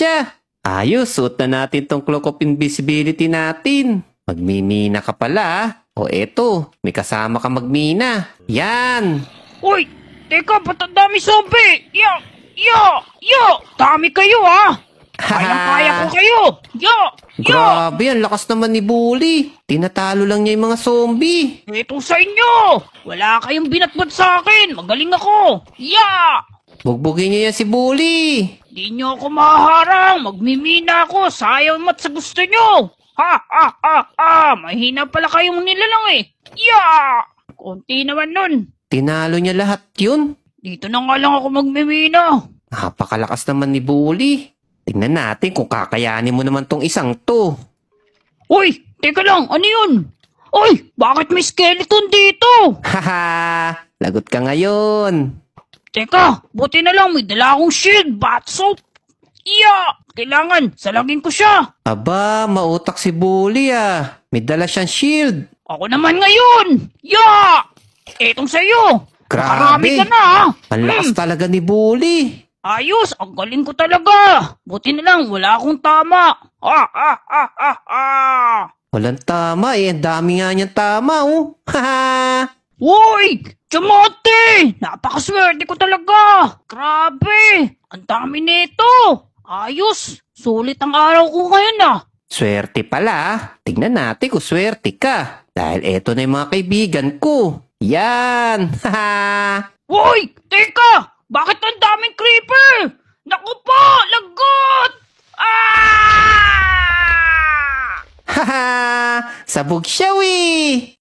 siya. Ayos, suot na natin tong cloak of invisibility natin. Magmimina ka pala. O eto, may kasama ka magmina. Yan! Uy! Teka, ba't ang dami zombie? Dami kayo Kayang-kaya ko kayo! Grabe, ang lakas naman ni Bully. Tinatalo lang niya yung mga zombie. Ito sa inyo! Wala kayong binatbat sa akin! Magaling ako! Bugbugin niyo yan si Bully. Di nyo ako maharang! Magmimina ako! Sayang mat sa gusto nyo! Mahina pala kayong nilalang Konti naman nun. Tinalo niya lahat yun. Dito na nga lang ako magmimina. Napakalakas naman ni Bully. Tingnan natin kung kakayanin mo naman tong isang to. Uy! Teka lang! Ano yun? Uy! Bakit may skeleton dito? Haha! Lagot ka ngayon. Teka! Buti na lang may dala akong shield! Bat soap! Kailangan! Salagin ko siya! Aba, mautak si Bully May dala siyang shield. Ako naman ngayon! Etong sa'yo! Makarami Grabe! ka na Ang lakas talaga ni Bully. Ayos! Ang galing ko talaga! Buti na lang wala akong tama! Walang tama Ang dami nga niyang tama Haha! Uy! Tiyamate! Napakaswerte ko talaga! Grabe! Ang dami nito! Ayos! Sulit ang araw ko ngayon Swerte pala. Tignan natin kung swerte ka. Dahil eto na yung mga kaibigan ko. Yan! Haha! Uy! Teka! Bakit ang daming creeper? Naku po! Lagot! Haha! Sabog siya